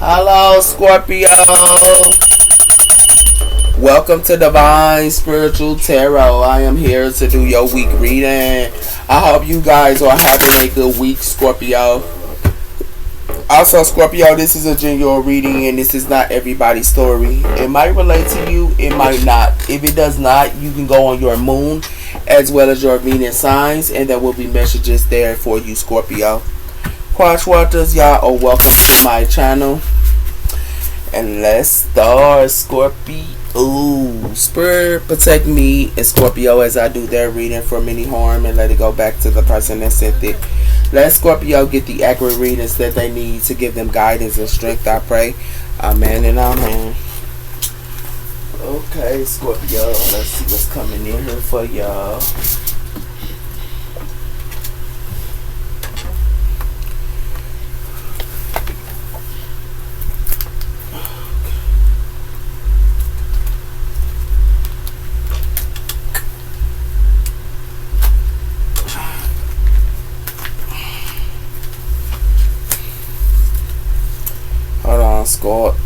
Hello, Scorpio. Welcome to Divine Spiritual Tarot. I am here to do your week reading. I hope you guys are having a good week, Scorpio. Also, Scorpio, this is a general reading and this is not everybody's story. It might relate to you, it might not. If it does not, you can go on your moon as well as your Venus signs, and there will be messages there for you, Scorpio. Quatch watchers, y'all are welcome to my channel. And let's start, Scorpio. Ooh, Spirit protect me and Scorpio as I do their reading from any harm and let it go back to the person that sent it. Let Scorpio get the accurate readings that they need to give them guidance and strength, I pray. Amen and amen. Okay, Scorpio, let's see what's coming in here for y'all. Hold on, Scorp.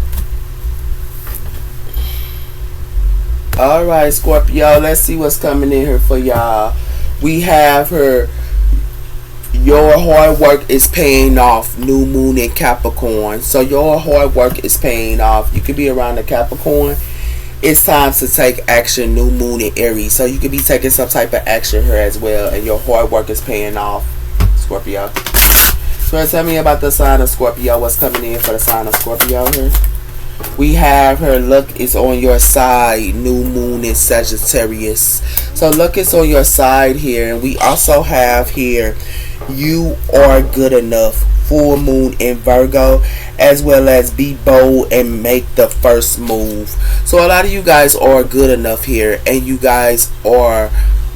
Alright, Scorpio, let's see what's coming in here for y'all. We have her. Your hard work is paying off. New moon in Capricorn. So your hard work is paying off. You could be around the Capricorn. It's time to take action. New moon in Aries. So you could be taking some type of action here as well. And your hard work is paying off, Scorpio. So tell me about the sign of Scorpio. What's coming in for the sign of Scorpio here? We have her. Luck is on your side. New moon in Sagittarius. So luck is on your side here. And we also have here, you are good enough. Full moon in Virgo, as well as be bold and make the first move. So a lot of you guys are good enough here, and you guys are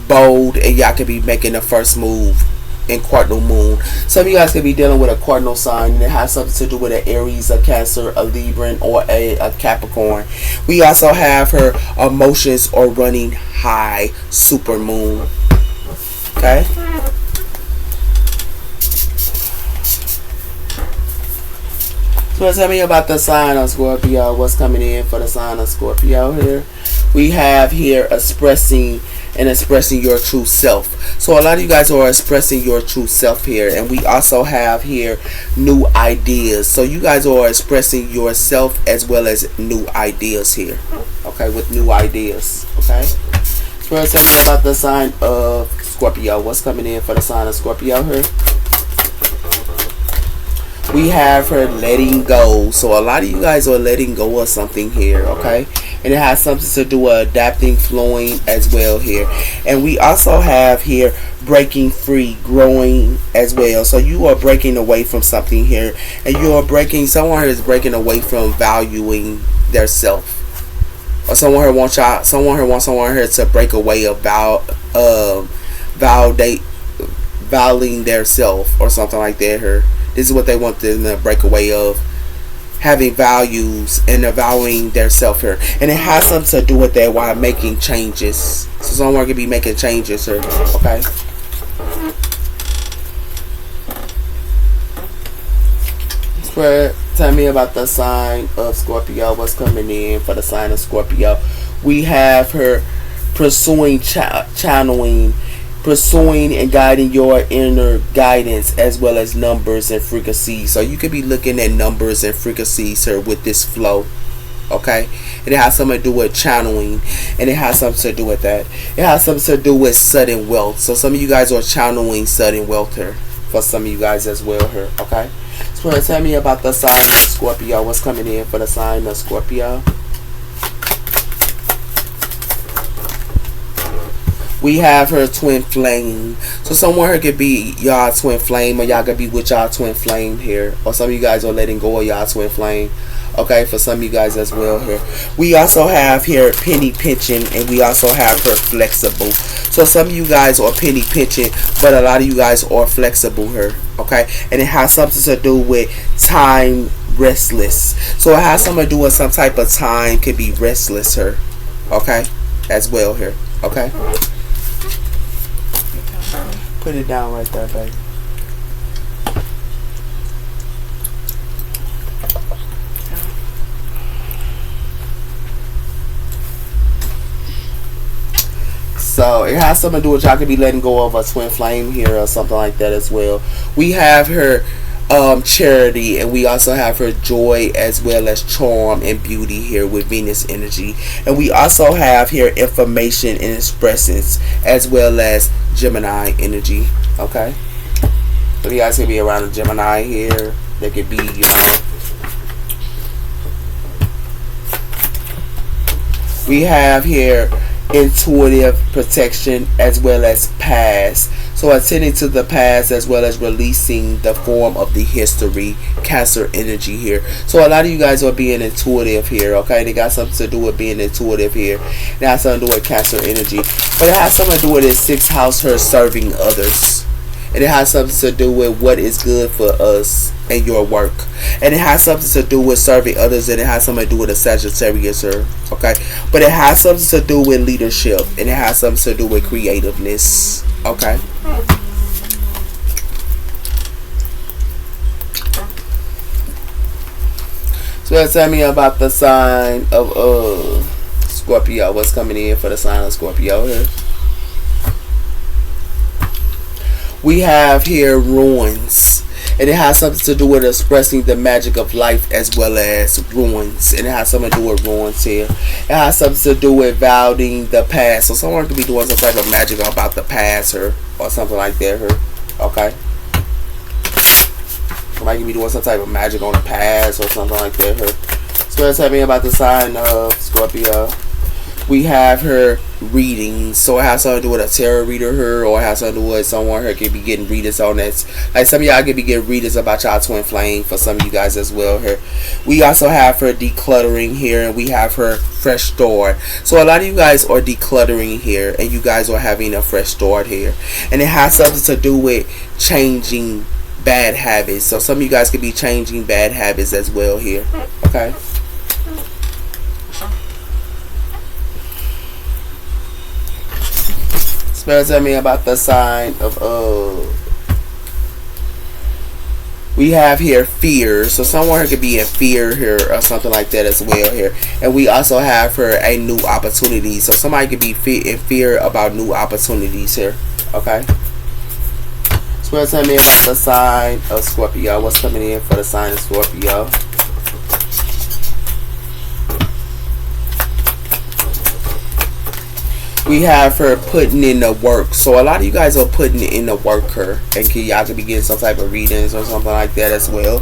bold, and y'all could be making the first move in cardinal moon. Some of you guys could be dealing with a cardinal sign, and it has something to do with an Aries, a Cancer, a Libran, or a Capricorn. We also have her emotions are running high. Super moon. Okay. So tell me about the sign of Scorpio. What's coming in for the sign of Scorpio here? We have here expressing your true self. So a lot of you guys are expressing your true self here. And we also have here new ideas. So you guys are expressing yourself as well as new ideas here. Okay, with new ideas. Okay. So tell me about the sign of Scorpio. What's coming in for the sign of Scorpio here? We have her letting go. So a lot of you guys are letting go of something here, okay? And it has something to do with adapting, flowing as well here. And we also have here breaking free, growing as well. So you are breaking away from something here. And you are breaking, someone here is breaking away from valuing their self. Or someone here wants someone here to break away about valuing their self or something like that here. This is what they want them to break away of. Having values and valuing their self here. And it has something to do with that while making changes. So someone could be making changes here. Okay. Spread. Tell me about the sign of Scorpio. What's coming in for the sign of Scorpio? We have her pursuing, channeling, pursuing and guiding your inner guidance as well as numbers and frequencies. So you could be looking at numbers and frequencies here with this flow. Okay, and it has something to do with channeling, and it has something to do with that. It has something to do with sudden wealth. So some of you guys are channeling sudden wealth here for some of you guys as well here. Okay, so tell me about the sign of Scorpio. What's coming in for the sign of Scorpio? We have her twin flame. So someone here could be y'all twin flame, or y'all could be with y'all twin flame here. Or some of you guys are letting go of y'all twin flame. Okay, for some of you guys as well here. We also have here penny pinching, and we also have her flexible. So some of you guys are penny pinching, but a lot of you guys are flexible here. Okay, and it has something to do with time restless. So it has something to do with some type of time could be restless here. Okay, as well here. Okay. Put it down right there, baby. So it has something to do with y'all could be letting go of a twin flame here or something like that as well. We have her charity, and we also have her joy as well as charm and beauty here with Venus energy. And we also have here information and expressions as well as Gemini energy. Okay, so you guys can be around a Gemini here. They could be, you know, we have here intuitive protection as well as past. So attending to the past as well as releasing the form of the history. Cancer energy here. So a lot of you guys are being intuitive here. Okay, they got something to do with being intuitive here. It has something to do with Cancer energy, but it has something to do with its sixth house, her serving others. And it has something to do with what is good for us and your work. And it has something to do with serving others, and it has something to do with a Sagittarius here. Okay? But it has something to do with leadership, and it has something to do with creativeness. Okay? So tell me about the sign of Scorpio. What's coming in for the sign of Scorpio here? We have here ruins, and it has something to do with expressing the magic of life as well as ruins, and it has something to do with ruins here. It has something to do with valuing the past, so someone could be doing some type of magic about the past or something like that. Okay, somebody could be doing some type of magic on the past or something like that. So tell me about the sign of Scorpio. We have her readings, so it has something to do with a tarot reader here, or it has something to do with someone here could be getting readers on that. Like some of y'all could be getting readers about y'all twin flame for some of you guys as well here. We also have her decluttering here, and we have her fresh start. So a lot of you guys are decluttering here, and you guys are having a fresh start here, and it has something to do with changing bad habits. So some of you guys could be changing bad habits as well here. Okay. Spirit, tell me about the sign of we have here fear. So someone could be in fear here or something like that as well here. And we also have her a new opportunity. So somebody could be in fear about new opportunities here. Okay. Spirit, tell me about the sign of Scorpio. What's coming in for the sign of Scorpio? We have her putting in the work. So a lot of you guys are putting in the work here, and y'all could be getting some type of readings or something like that as well.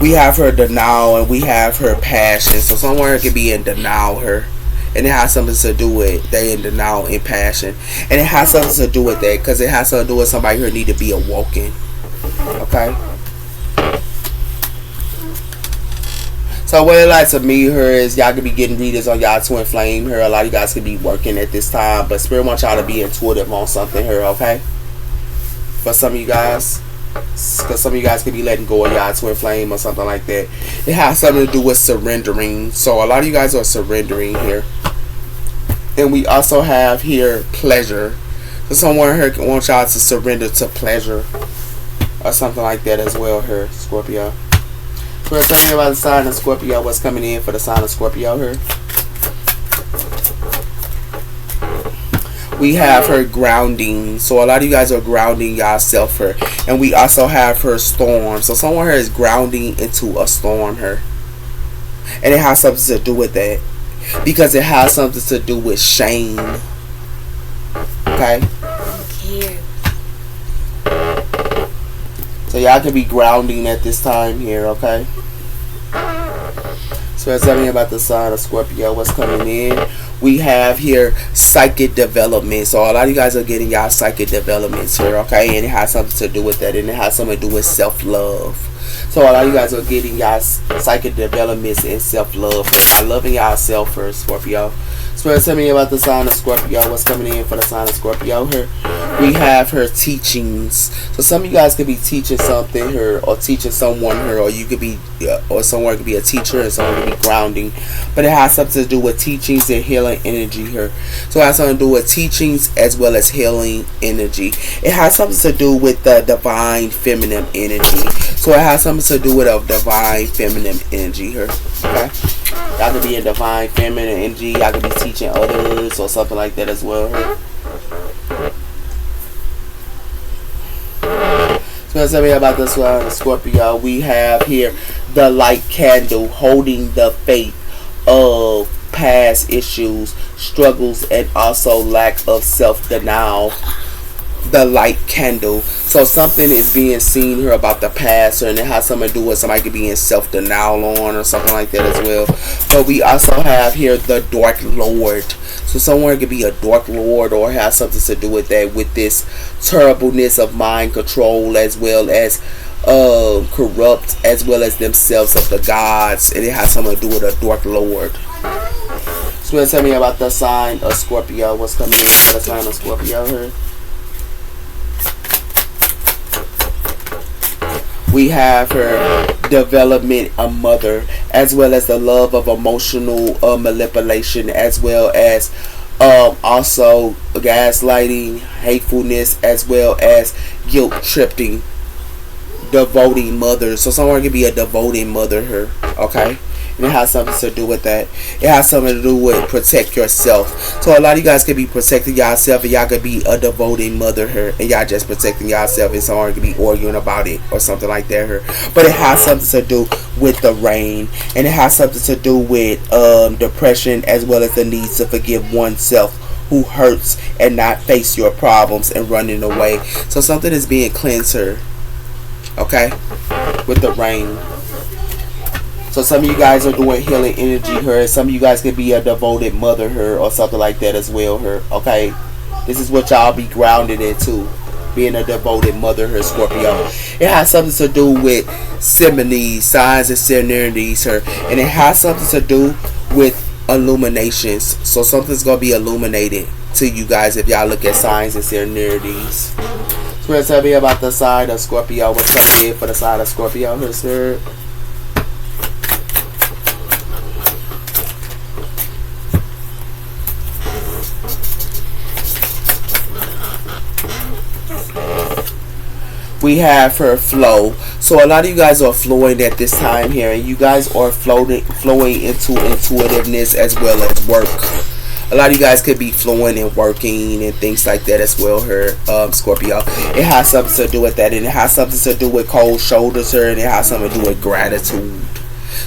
We have her denial, and we have her passion. So someone could be in denial here, and it has something to do with they in denial and passion, and it has something to do with that because it has something to do with somebody who need to be awoken. Okay. So what it like to me here is y'all could be getting readers on y'all twin flame here. A lot of you guys could be working at this time, but Spirit wants y'all to be intuitive on something here, okay? For some of you guys, because some of you guys could be letting go of y'all twin flame or something like that. It has something to do with surrendering. So a lot of you guys are surrendering here. And we also have here pleasure. So someone here wants y'all to surrender to pleasure or something like that as well here, Scorpio. So tell me about the sign of Scorpio. What's coming in for the sign of Scorpio here? We have her grounding. So a lot of you guys are grounding yourself here. And we also have her storm. So someone here is grounding into a storm here. And it has something to do with that. Because it has something to do with shame. Okay? So y'all can be grounding at this time here, okay? So tell me about the sign of Scorpio. What's coming in? We have here psychic development. So a lot of you guys are getting y'all psychic developments here, okay? And it has something to do with that. And it has something to do with self-love. So a lot of you guys are getting y'all psychic developments and self-love. Y'all loving y'all self first, Scorpio. Spirit, tell me about the sign of Scorpio. What's coming in for the sign of Scorpio here? We have her teachings. So some of you guys could be teaching something here, or teaching someone here, or you could be, or someone could be a teacher and someone could be grounding. But it has something to do with teachings and healing energy here. So it has something to do with teachings as well as healing energy. It has something to do with the divine feminine energy. So it has something to do with a divine feminine energy here. Okay? Y'all could be in divine feminine energy. Y'all could be teaching others or something like that as well here. So tell me about this one, Scorpio. We have here the light candle holding the faith of past issues, struggles, and also lack of self-denial. The light candle. So something is being seen here about the past, and it has something to do with somebody could be in self-denial on or something like that as well. But we also have here the dark lord. So someone could be a dark lord or have something to do with that, with this terribleness of mind control, as well as corrupt, as well as themselves of the gods, and it has something to do with a dark lord. So tell me about the sign of Scorpio. What's coming in for the sign of Scorpio here? We have her development, a mother, as well as the love of emotional manipulation, as well as also gaslighting, hatefulness, as well as guilt tripping, devoting mother. So someone could be a devoting mother here, okay? And it has something to do with that. It has something to do with protect yourself. So a lot of you guys could be protecting yourself, and y'all could be a devoting mother here, and y'all just protecting yourself, and someone could be arguing about it or something like that here. But it has something to do with the rain, and it has something to do with depression, as well as the need to forgive oneself who hurts and not face your problems and running away. So something is being cleansed here, okay, with the rain. So some of you guys are doing healing energy here. Some of you guys could be a devoted mother here or something like that as well here. Okay. This is what y'all be grounded into. Being a devoted mother here, Scorpio. It has something to do with similes, signs, and synchronicities here. And it has something to do with illuminations. So something's going to be illuminated to you guys if y'all look at signs and synchronicities. So tell me about the sign of Scorpio. What's coming in for the sign of Scorpio here, sir? We have her flow. So a lot of you guys are flowing at this time here, and you guys are flowing into intuitiveness as well as work. A lot of you guys could be flowing and working and things like that as well here, Scorpio. It has something to do with that, and it has something to do with cold shoulders here, and it has something to do with gratitude.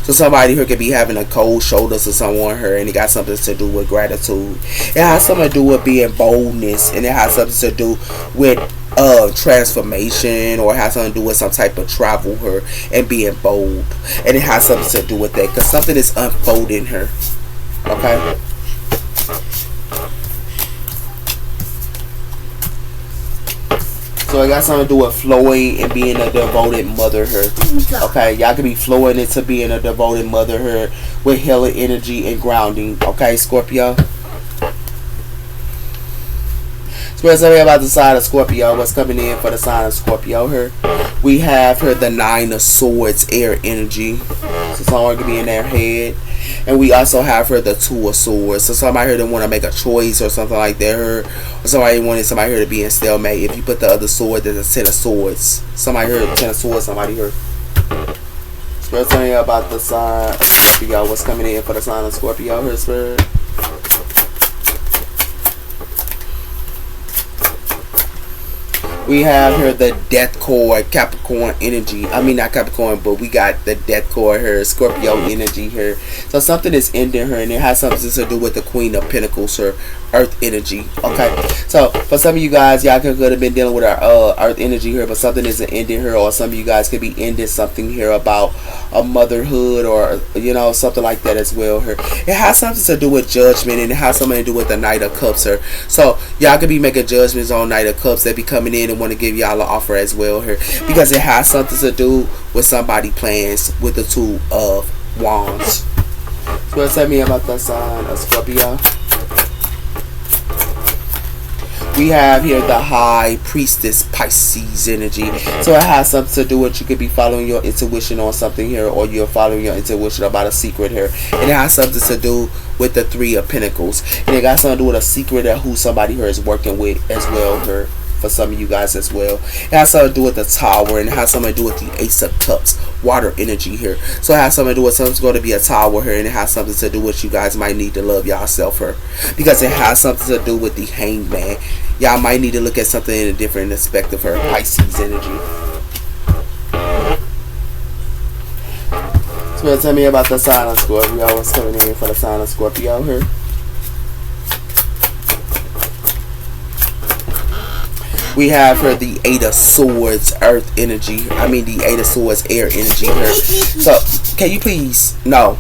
So somebody here could be having a cold shoulders to someone here, and it got something to do with gratitude. It has something to do with being boldness, and it has something to do with transformation, or it has something to do with some type of travel here and being bold. And it has something to do with that, because something is unfolding here. Okay. So it got something to do with flowing and being a devoted mother here. Okay, y'all could be flowing into being a devoted mother here with healing energy and grounding. Okay, Scorpio. So tell me about the sign of Scorpio. What's coming in for the sign of Scorpio here? We have here the 9 of Swords, air energy. So someone could be in their head. And we also have her the 2 of Swords. So somebody here that want to make a choice or something like that. Or somebody wanted somebody here to be in stalemate. If you put the other sword, there's a 10 of Swords. Somebody here, 10 of Swords, somebody here. Spirit, tell me about the sign of Scorpio. What's coming in for the sign of Scorpio here, Spirit? We have here the death cord, Capricorn energy. I mean, not Capricorn, but we got the death cord here, Scorpio energy here. So something is ending her, and it has something to do with the Queen of Pentacles, her earth energy. Okay. So for some of you guys, y'all could have been dealing with our earth energy here, but something isn't ending here, or some of you guys could be ending something here about a motherhood, or you know, something like that as well here. It has something to do with judgment, and it has something to do with the Knight of Cups here. So y'all could be making judgments on Knight of Cups that be coming in and want to give y'all an offer as well here, because it has something to do with somebody plans with the 2 of Wands. So tell me about the sign of Scorpio. We have here the High Priestess, Pisces energy. So it has something to do with you could be following your intuition on something here, or you're following your intuition about a secret here. And it has something to do with the 3 of Pentacles. And it got something to do with a secret of who somebody here is working with as well here. For some of you guys as well. It has something to do with the Tower, and it has something to do with the Ace of Cups, water energy here. So it has something to do with something's going to be a Tower here, and it has something to do with you guys might need to love yourself here, because it has something to do with the Hangman. Y'all might need to look at something in a different aspect of her, Pisces energy. So tell me about the sign of Scorpio. What's coming in for the sign of Scorpio here? We have her the Eight of Swords, Earth energy. I mean the Eight of Swords, air energy here. So, can you please? No.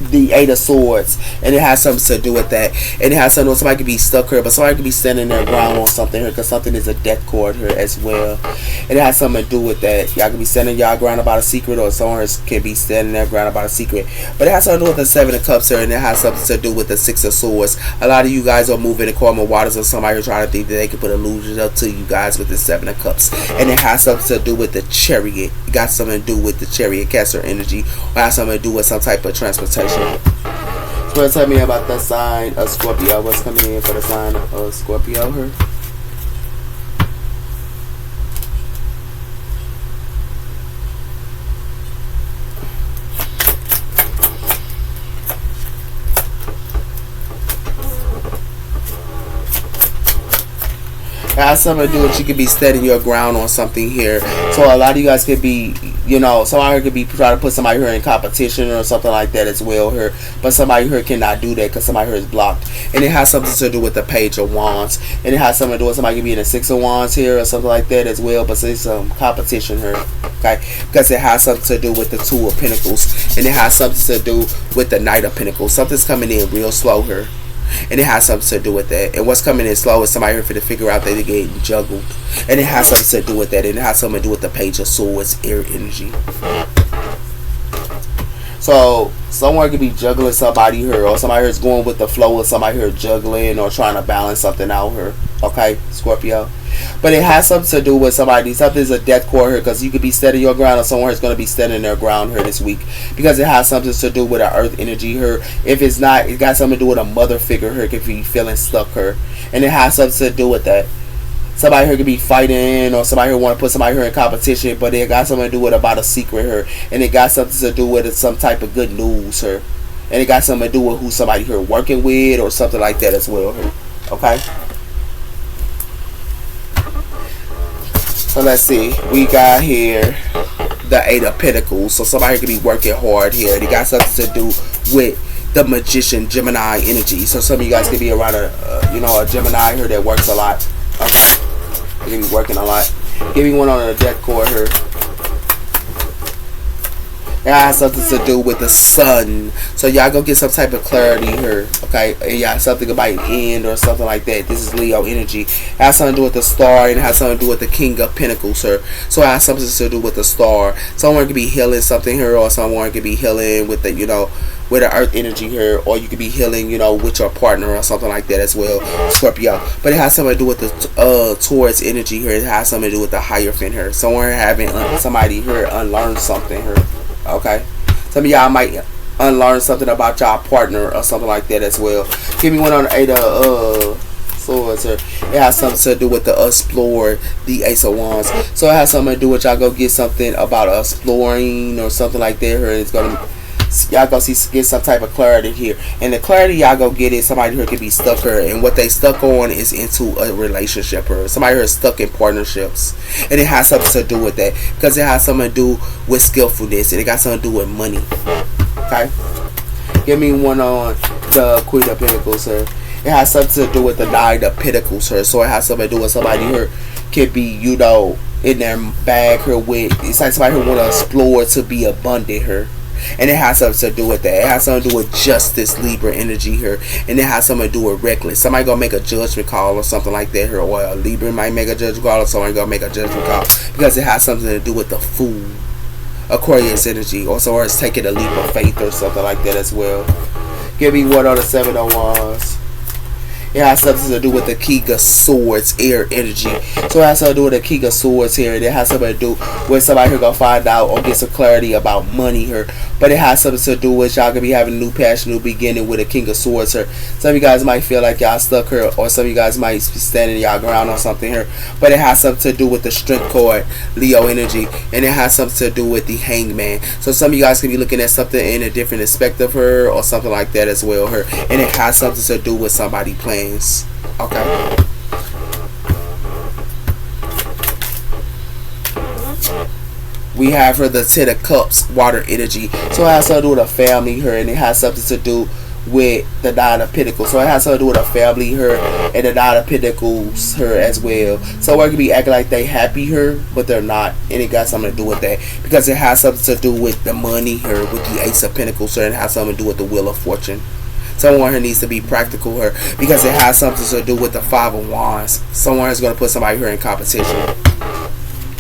The Eight of Swords, and it has something to do with that, and it has something. Somebody could be stuck here, but somebody could be standing their ground on something here, because something is a death cord here as well, and it has something to do with that. Y'all could be standing y'all ground about a secret, or someone can be standing their ground about a secret, but it has something to do with the Seven of Cups here, and it has something to do with the Six of Swords. A lot of you guys are moving in karma waters, or somebody who's trying to think that they can put illusions up to you guys with the Seven of Cups, and it has something to do with the Chariot. It got something to do with the Chariot Cancer energy, or has something to do with some type of transportation. So tell me about the sign of Scorpio. What's coming in for the sign of Scorpio here? It has something to do with you could be standing your ground on something here. So a lot of you guys could be, you know, somebody could be trying to put somebody here in competition or something like that as well here. But somebody here cannot do that because somebody here is blocked. And it has something to do with the Page of Wands. And it has something to do with somebody could be in the Six of Wands here or something like that as well. But there's some competition here. Okay? Because it has something to do with the Two of Pentacles. And it has something to do with the Knight of Pentacles. Something's coming in real slow here. And it has something to do with that. And what's coming in slow is somebody here for to figure out that they're getting juggled. And it has something to do with that. And it has something to do with the Page of Swords, air energy. So someone could be juggling somebody here, or somebody here is going with the flow of somebody here juggling or trying to balance something out here. Okay, Scorpio. But it has something to do with somebody. Something's a death core here, because you could be standing your ground, or someone is going to be standing their ground here this week, because it has something to do with an earth energy here. If it's not, it got something to do with a mother figure here. If you feeling stuck here, and it has something to do with that. Somebody here could be fighting, or somebody here want to put somebody here in competition, but it got something to do with about a secret here, and it got something to do with some type of good news here, and it got something to do with who somebody here working with or something like that as well here. Okay. So let's see. We got here the Eight of Pentacles. So somebody could be working hard here. They got something to do with the Magician Gemini energy. So some of you guys could be around a Gemini here that works a lot. Okay. They could be working a lot. Give me one on the deck cord here. It has something to do with the sun. So y'all go get some type of clarity here. Okay. And y'all something about end or something like that. This is Leo energy. It has something to do with the star, and it has something to do with the King of Pentacles here. So it has something to do with the star. Someone could be healing something here, or someone could be healing with the, with the earth energy here, or you could be healing, with your partner or something like that as well, Scorpio. But it has something to do with the Taurus energy here. It has something to do with the Hierophant here. Someone having somebody here unlearn something here. Okay, some of y'all might unlearn something about y'all partner or something like that as well. Give me one on the Eight of Swords here. It has something to do with the explore, the Ace of Wands. So it has something to do with y'all go get something about exploring or something like that here. It's gonna, y'all go get some type of clarity here, and the clarity y'all go get is somebody here could be stuck here, and what they stuck on is into a relationship, or somebody here is stuck in partnerships, and it has something to do with that, because it has something to do with skillfulness, and it got something to do with money. Okay, give me one on the Queen of Pentacles here. It has something to do with the Nine of Pentacles here. So it has something to do with somebody here could be, in their bag here with, it's like somebody who want to explore to be abundant here. And it has something to do with that. It has something to do with justice, Libra energy here. And it has something to do with reckless. Somebody gonna make a judgment call or something like that here. Or a Libra might make a judgment call, or somebody gonna make a judgment call. Because it has something to do with the Fool, Aquarius energy. Or someone is taking a leap of faith or something like that as well. Give me one on the Seven of Wands. It has something to do with the King of Swords, air energy. So it has something to do with the King of Swords here. And it has something to do with somebody here gonna find out or get some clarity about money here. But it has something to do with y'all gonna be having a new passion, new beginning with a King of Swords here. Some of you guys might feel like y'all stuck here, or some of you guys might be standing y'all ground on something here. But it has something to do with the Strength card, Leo energy. And it has something to do with the Hangman. So some of you guys could be looking at something in a different aspect of her, or something like that as well here. And it has something to do with somebody playing. Okay. We have her the Ten of Cups, water energy. So it has something to do with a family, her, and it has something to do with the Nine of Pentacles. So it has something to do with a family, her, and the Nine of Pentacles, her as well. So we're gonna be acting like they happy, her, but they're not, and it got something to do with that because it has something to do with the money, her, with the Ace of Pentacles, her, and it has something to do with the Wheel of Fortune. Someone here needs to be practical, her, because it has something to do with the Five of Wands. Someone is gonna put somebody here in competition.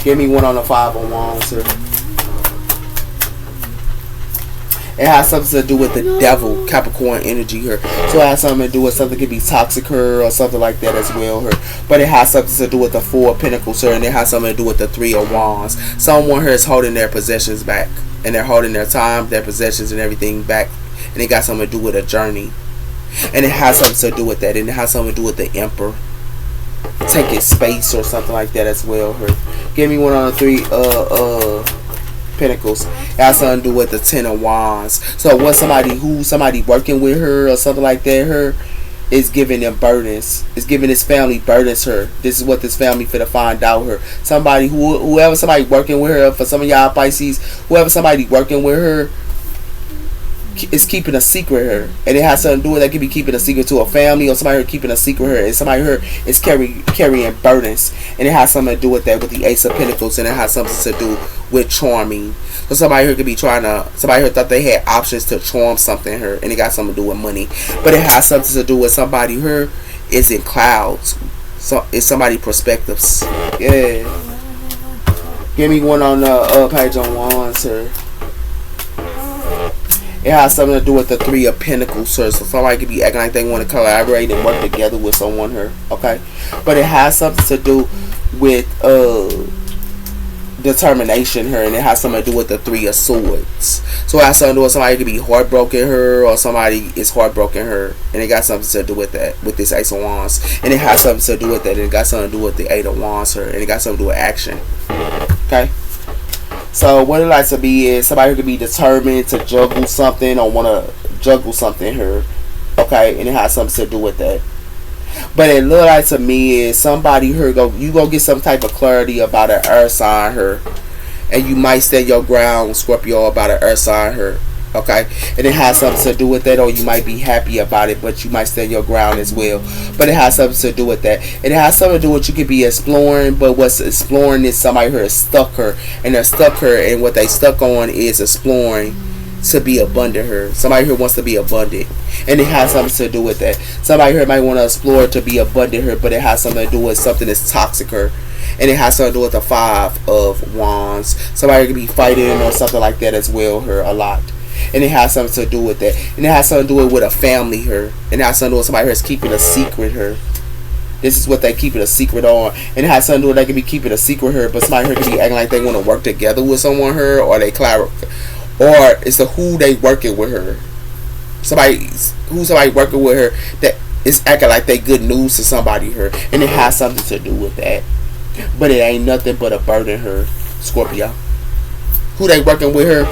Give me one on the Five of Wands, her. It has something to do with the Devil, Capricorn energy here. So it has something to do with something that could be toxic her or something like that as well her. But it has something to do with the Four of Pentacles here, and it has something to do with the Three of Wands. Someone here is holding their possessions back, and they're holding their time, their possessions, and everything back, and it got something to do with a journey, and it has something to do with that, and it has something to do with the Emperor taking space or something like that as well her. Give me one on the Three Pentacles. It has something to do with the Ten of Wands. So when somebody working with her or something like that, her is giving them burdens. It's giving this family burdens, her. This is what this family finna find out, her. Whoever somebody working with her, for some of y'all Pisces, whoever somebody working with her is keeping a secret her, and it has something to do with that. Could be keeping a secret to a family, or somebody keeping a secret her, and somebody here is carrying burdens, and it has something to do with that with the Ace of Pentacles, and it has something to do with charming. So somebody here could be somebody here thought they had options to charm something here, and it got something to do with money, but it has something to do with somebody here is in clouds. So it's somebody perspectives. Yeah. Give me one on the page on Wands here. It has something to do with the Three of Pentacles, sir. So somebody could be acting like they want to collaborate and work together with someone here, okay? But it has something to do with determination here, and it has something to do with the Three of Swords. So it has something to do with somebody could be heartbroken her, or somebody is heartbroken her, and it got something to do with that, with this Ace of Wands. And it has something to do with that, and it got something to do with the Eight of Wands her, and it got something to do with action, okay? So what it likes to be is somebody who could be determined to juggle something or want to juggle something here, okay, and it has something to do with that. But it look like to me is somebody here you go get some type of clarity about an earth sign here, and you might stand your ground, Scorpio, about an earth sign here, okay, and it has something to do with that, or you might be happy about it, but you might stand your ground as well. But it has something to do with that, and it has something to do with you could be exploring, but what's exploring is somebody here is stuck her, and they're stuck her, and what they stuck on is exploring to be abundant her. Somebody here wants to be abundant, and it has something to do with that. Somebody here might want to explore to be abundant her, but it has something to do with something that's toxic her, and it has something to do with the Five of Wands. Somebody could be fighting or something like that as well her a lot, and it has something to do with that, and it has something to do with a family her, and it has something to do with somebody here is keeping a secret her. This is what they keeping a secret on, and it has something to do with they could be keeping a secret her, but somebody here could be acting like they want to work together with someone her, or they or it's the who they working with her. Somebody working with her that is acting like they good news to somebody her, and it has something to do with that. But it ain't nothing but a burden her, Scorpio. Who they working with her?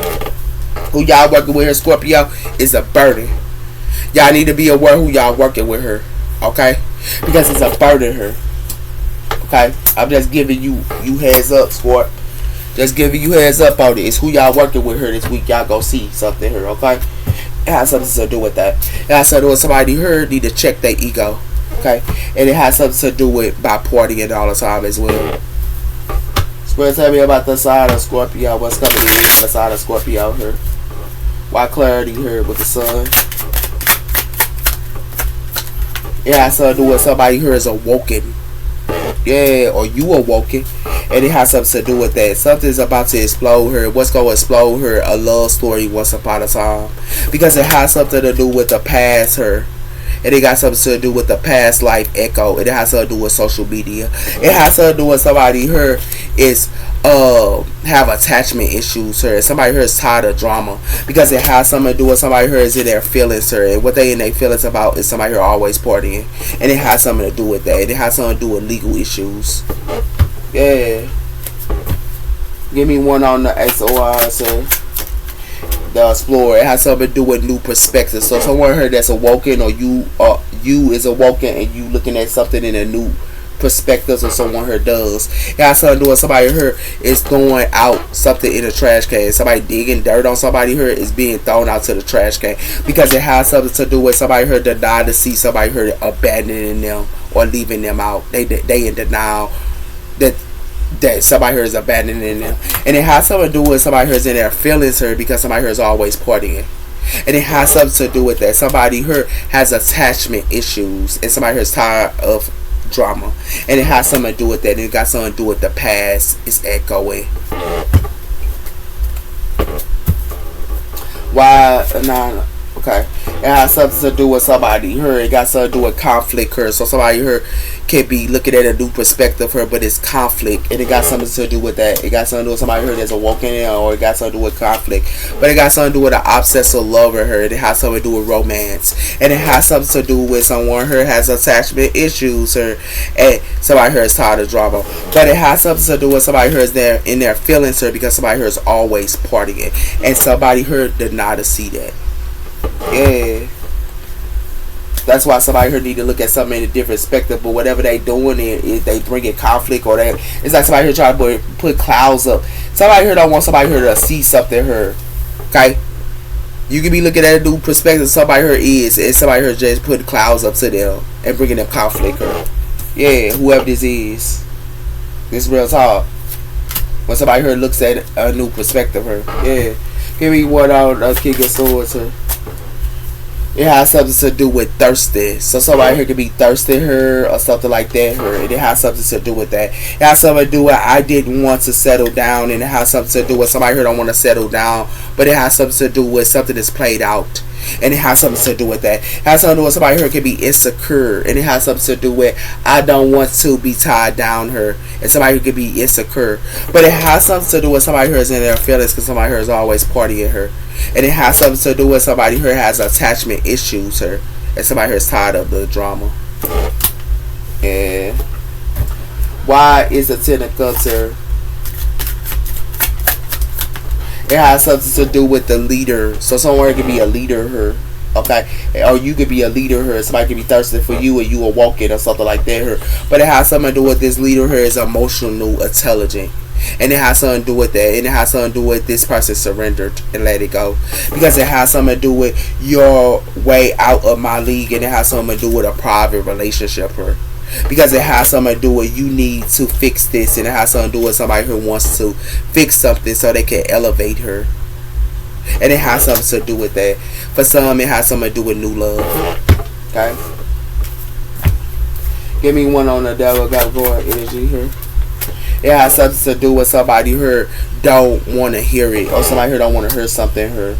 Who y'all working with her, Scorpio, is a burden. Y'all need to be aware who y'all working with her, okay? Because it's a burden her, okay? I'm just giving you heads up, Scorp. Just giving you heads up on it. It's who y'all working with her this week. Y'all go see something here, okay? It has something to do with that. It has something to do with somebody here need to check their ego, okay? And it has something to do with by partying all the time as well. Spirit, tell me about the side of Scorpio. What's coming to me for the side of Scorpio here? Why clarity here with the sun? It has something to do with somebody here is awoken. Yeah, or you awoken. And it has something to do with that. Something's about to explode here. What's going to explode here? A love story once upon a time. Because it has something to do with the past here. And it got something to do with the past life echo. It has something to do with social media. It has something to do with somebody here is have attachment issues here. Somebody here is tired of drama. Because it has something to do with somebody here is in their feelings here. And what they in their feelings about is somebody here always partying. And it has something to do with that. It has something to do with legal issues. Yeah. Give me one on the SOI, sir. The Explorer. It has something to do with new perspectives. So someone here that's awoken, or you is awoken and you looking at something in a new perspectives of someone her does. It has something to do with somebody her is throwing out something in the trash can. Somebody digging dirt on somebody her is being thrown out to the trash can, because it has something to do with somebody her deny to see somebody her abandoning them or leaving them out. They in denial that somebody here is abandoning them, and it has something to do with somebody here is in their feelings her, because somebody here is always partying. And it has something to do with that somebody here has attachment issues, and somebody here is tired of drama, and it has something to do with that. And it got something to do with the past. It's echoing. Why? Nah. Okay. It has something to do with somebody her. It got something to do with conflict her. So somebody her can be looking at a new perspective her, but it's conflict, and it got something to do with that. It got something to do with somebody her that's awoken in, or it got something to do with conflict, but it got something to do with an obsessive lover her. It has something to do with romance, and it has something to do with someone her has attachment issues her, and somebody her is tired of drama. But it has something to do with somebody her is there in their feelings her, because somebody her is always partying, and somebody her did not see that. Yeah. That's why somebody here need to look at something in a different perspective. But whatever they doing, if they bringing conflict, or they, it's like somebody here trying to put clouds up. Somebody here don't want somebody here to see something here. Okay, you can be looking at a new perspective. Somebody here is, and somebody here just putting clouds up to them and bringing them conflict here. Yeah, whoever this is, this real talk. When somebody here looks at a new perspective here, yeah. Give me one on King of Swords here. It has something to do with thirsty. So somebody here could be thirsty her or something like that her. And it has something to do with that. It has something to do with I didn't want to settle down. And it has something to do with somebody here don't want to settle down. But it has something to do with something that's played out. And it has something to do with that. It has something to do with somebody here could be insecure. And it has something to do with I don't want to be tied down her. And somebody who could be insecure. But it has something to do with somebody who is in their feelings, because somebody here is always partying her. And it has something to do with somebody who has attachment issues her. And somebody who is tired of the drama. And why is the Ten of Cups here? It has something to do with the leader. So someone could be a leader here. Okay, or you could be a leader here. Somebody could be thirsty for you, and you will walk in or something like that here. But it has something to do with this leader here is emotional, intelligent, and it has something to do with that. And it has something to do with this person surrendered and let it go, because it has something to do with your way out of my league, and it has something to do with a private relationship here. Because it has something to do with you need to fix this, and it has something to do with somebody who wants to fix something so they can elevate her. And it has something to do with that. For some, it has something to do with new love. Okay? Give me one on the devil got going energy here. It has something to do with somebody here don't want to hear it, or somebody here don't want to hear something here.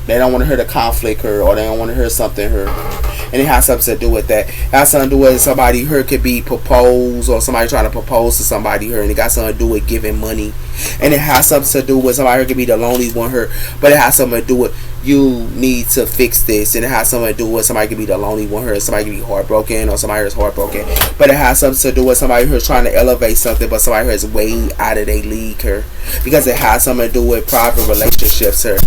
They don't want to hear the conflict here, or they don't want to hear something here. And it has something to do with that. It has something to do with somebody here could be proposed, or somebody trying to propose to somebody here, and it got something to do with giving money. And it has something to do with somebody here could be the lonely one here, but it has something to do with you need to fix this. And it has something to do with somebody could be the lonely one here, somebody could be heartbroken, or somebody here is heartbroken. But it has something to do with somebody here is trying to elevate something, but somebody here is way out of their league here, because it has something to do with private relationships here.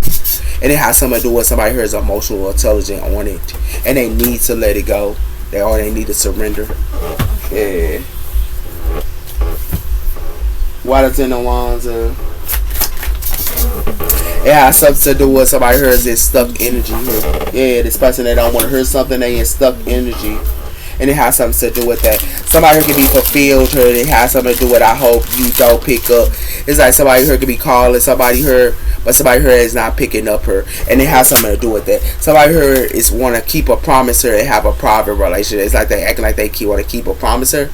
And it has something to do with somebody here is emotional, intelligent on it, and they need to let it go. They need to surrender. Yeah. Why the Ten of Wands? It has something to do with somebody here is in stuck energy here. Yeah, this person they don't want to hear something, they in stuck energy. And it has something to do with that. Somebody here can be fulfilled here. It has something to do with I hope you don't pick up. It's like somebody here could be calling somebody here, but somebody here is not picking up her. And it has something to do with that. Somebody here is want to keep a promise here and have a private relationship. It's like they acting like they want to keep a promise here,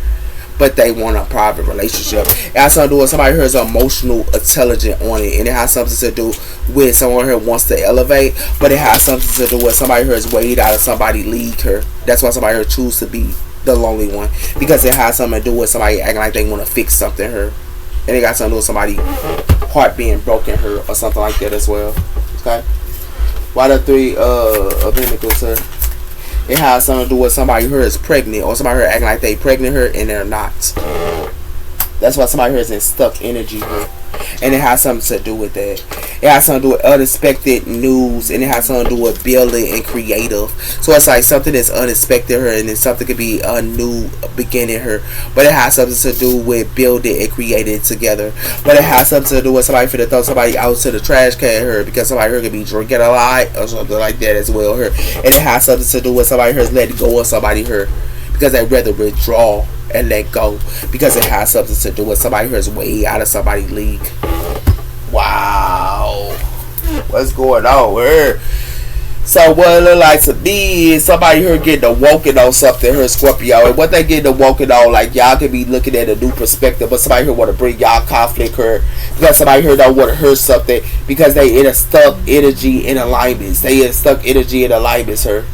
but they want a private relationship. It has something to do with somebody here is emotional, intelligent on it. And it has something to do with someone here wants to elevate, but it has something to do with somebody here is weighed out of somebody league her. That's why somebody here choose to be the lonely one, because it has something to do with somebody acting like they want to fix something here. And it got something to do with somebody heart being broken her or something like that as well. Okay? Why the Three of Pentacles here? It has something to do with somebody here is pregnant, or somebody here acting like they pregnant her and they're not. That's why somebody here is in stuck energy here. and it has something to do with that. It has something to do with unexpected news, and it has something to do with building and creative. So it's like something that's unexpected her, and then something could be a new beginning her. But it has something to do with building and creating together. But it has something to do with somebody finna throw somebody out to the trash can her, because somebody her could be drinking a lot or something like that as well her. And it has something to do with somebody her's letting go of somebody her, because they rather withdraw and let go, because it has something to do with somebody who's way out of somebody's league. Wow, what's going on here? So what it look like to me is somebody here getting awoken on something here, Scorpio, and what they getting awoken on, like y'all could be looking at a new perspective, but somebody here want to bring y'all conflict here, because somebody here don't want to hear something, because they in a stuck energy in alignments. They in stuck energy in alignments here.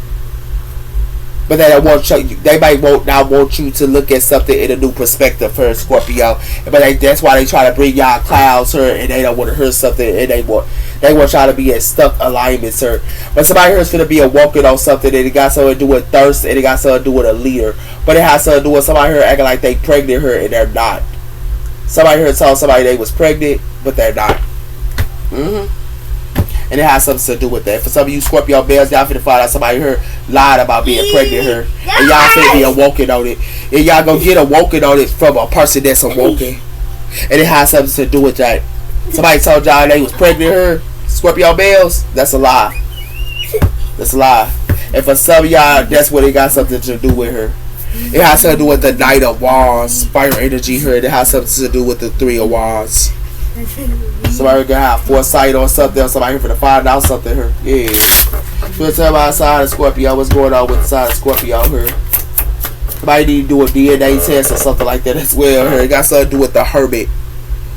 But they don't want you. They might not want you to look at something in a new perspective for Scorpio. But that's why they try to bring y'all clouds here, and they don't want to hear something, and they want y'all to be in stuck alignments here. But somebody here is gonna be awoken on something, and it got something to do with thirst, and it got something to do with a leader. But it has something to do with somebody here acting like they pregnant her, and they're not. Somebody here told somebody they was pregnant, but they're not. And it has something to do with that. For some of you Scorpio bears, y'all finna find out somebody here lied about being pregnant here, and y'all finna be awoken on it. And y'all gonna get awoken on it from a person that's awoken. And it has something to do with that. Somebody told y'all they was pregnant here, Scorpio bears. That's a lie. That's a lie. And for some of y'all, that's what it got something to do with her. It has something to do with the Knight of Wands, fire energy here. It has something to do with the Three of Wands. Somebody gonna have foresight on something, or somebody here to find out something here. Yeah. We'll tell about the side of Scorpio, what's going on with the side of Scorpio here. Somebody need to do a DNA test or something like that as well here. It got something to do with the Hermit.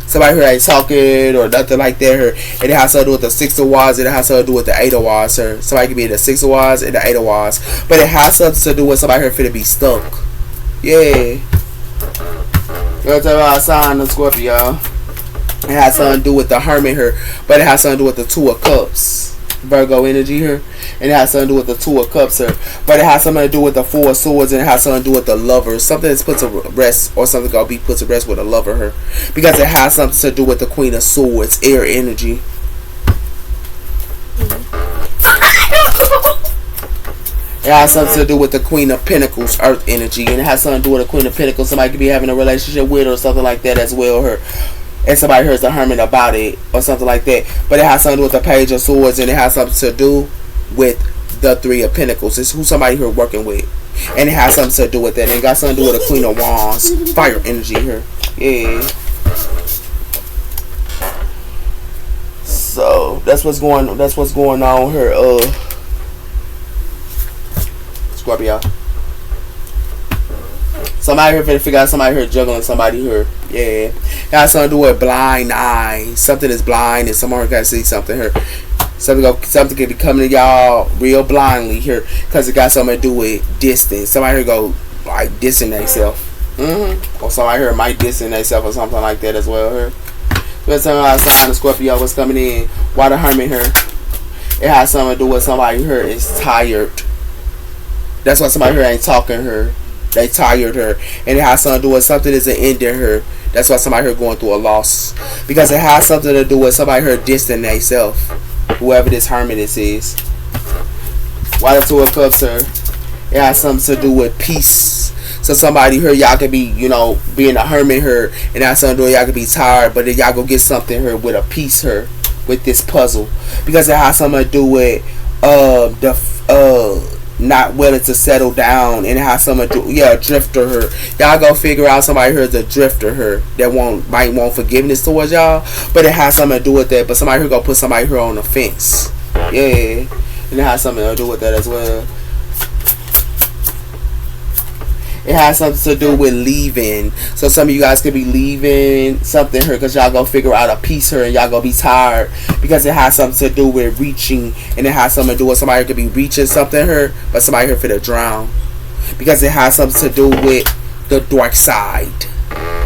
Somebody here ain't talking or nothing like that here. And it has something to do with the Six of Wands, and it has something to do with the Eight of Wands here. Somebody can be in the Six of Wands and the Eight of Wands. But it has something to do with somebody here finna be stuck. Yeah. We'll tell about the sign of Scorpio. It has something to do with the Hermit here, but it has something to do with the Two of Cups, Virgo energy here, and it has something to do with the Two of Cups here, but it has something to do with the Four of Swords, and it has something to do with the Lover, something that's put to rest, or something gonna be put to rest with a lover here, because it has something to do with the Queen of Swords, air energy. It has something to do with the Queen of Pentacles, Earth energy, and it has something to do with the Queen of Pentacles. Somebody could be having a relationship with, or something like that as well here. And somebody hears the Hermit about it, or something like that. But it has something to do with the Page of Swords, and it has something to do with the Three of Pentacles. It's who somebody here working with. And it has something to do with that. And it got something to do with the Queen of Wands, fire energy here. Yeah. So that's what's going on here, Scorpio. Somebody here finna figure out somebody here juggling somebody here. Yeah. It has something to do with blind eyes. Something is blind and someone gotta see something here. Something can be coming to y'all real blindly here, because it got something to do with distance. Somebody here go like dissing themselves. Or somebody here might dissing themselves or something like that as well here. Let's tell me about sign of Scorpio, what's coming in. Why the Hermit here? It has something to do with somebody here is tired. That's why somebody here ain't talking here. They tired her, and it has something to do with something that's an ending her. That's why somebody here going through a loss, because it has something to do with somebody here distant themselves, whoever this Hermit is. Why the Two of Cups here? It has something to do with peace. So somebody here, y'all could be, being a Hermit here, and that's something to do with y'all could be tired, but then y'all go get something here with a piece here with this puzzle, because it has something to do with not willing to settle down, and it has something to do, a drifter her. Y'all go figure out somebody here is a drifter her that might want forgiveness towards y'all, but it has something to do with that. But somebody here gonna put somebody here on the fence, and it has something to do with that as well. It has something to do with leaving. So some of you guys could be leaving something here, because y'all go figure out a piece here, and y'all gonna be tired, because it has something to do with reaching, and it has something to do with somebody could be reaching something here, but somebody here for to drown, because it has something to do with the dark side.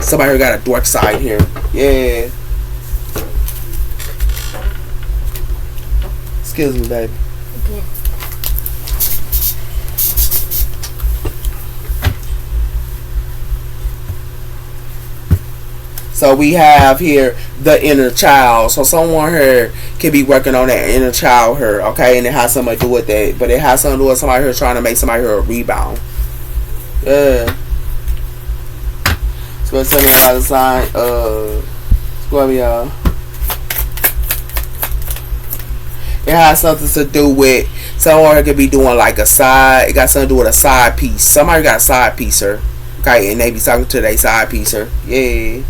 Somebody here got a dark side here. Yeah. Excuse me, baby. Okay. So we have here the inner child. So someone here can be working on that inner child here, okay? And it has something to do with that. But it has something to do with somebody here trying to make somebody here a rebound. Yeah. So let's tell me about the sign Scorpio. It has something to do with someone could be doing like a side. It got something to do with a side piece. Somebody got a side piece here, okay? And they be talking to their side piece here. Yeah.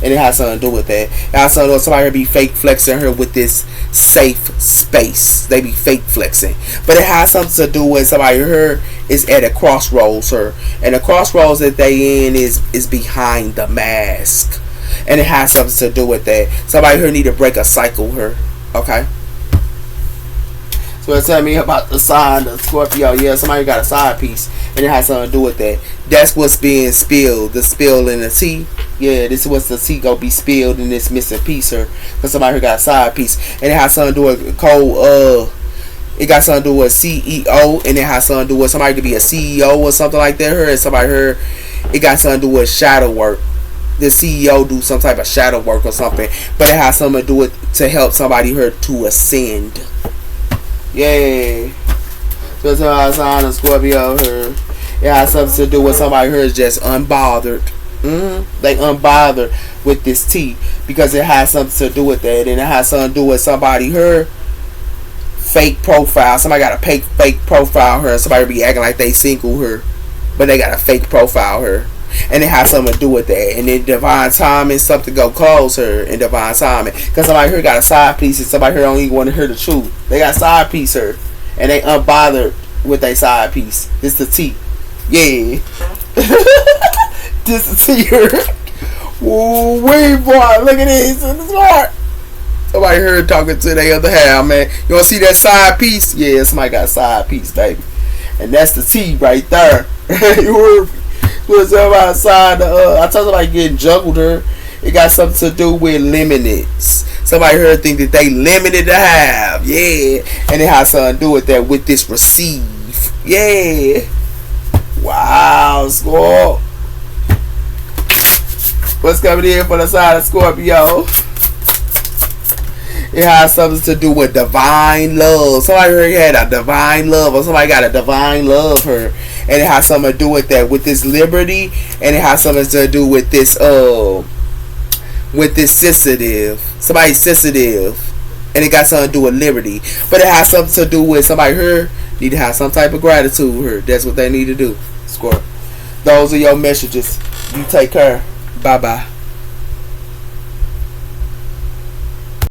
And it has something to do with that. It has something to do with somebody be fake flexing her with this safe space. They be fake flexing. But it has something to do with somebody here is at a crossroads her. And the crossroads that they in is behind the mask. And it has something to do with that. Somebody here need to break a cycle here. Okay? So tell me about the sign of Scorpio. Yeah, somebody got a side piece. And it has something to do with that. That's what's being spilled. The spill in the tea. Yeah, this is what's the tea gonna be spilled in this missing piece here. Because somebody here got a side piece. And it has something to do with cold, it got something to do with CEO. And it has something to do with somebody could be a CEO or something like that here. And somebody here, it got something to do with shadow work. The CEO do some type of shadow work or something. But it has something to do with to help somebody here to ascend. Yay. So it's a sign of Scorpio here. It has something to do with somebody here is just unbothered. They unbothered with this tea because it has something to do with that, and it has something to do with somebody here fake profile. Somebody got a fake profile here, and somebody be acting like they single here, but they got a fake profile here, and it has something to do with that. And then divine timing, something go close her in divine timing because somebody here got a side piece, and somebody here don't even want to hear the truth. They got a side piece here, and they unbothered with their side piece. This the tea. Yeah. This is here. Woo wee boy. Look at this. It's smart. Somebody heard talking to the other half, man. You wanna see that side piece? Yeah, somebody got a side piece, baby. And that's the T right there. You heard me? What's up outside I told somebody getting juggled her. It got something to do with limiteds. Somebody heard think that they limited to have. Yeah. And it has something to do with that with this receive. Yeah. Wow, Scorp. What's coming in for the side of Scorpio? It has something to do with divine love. Somebody already had a divine love, or somebody got a divine love her, and it has something to do with that, with this liberty, and it has something to do with this sensitive. Somebody's sensitive, and it got something to do with liberty, but it has something to do with somebody here need to have some type of gratitude here. That's what they need to do. Scorp. Those are your messages. You take care. Bye bye.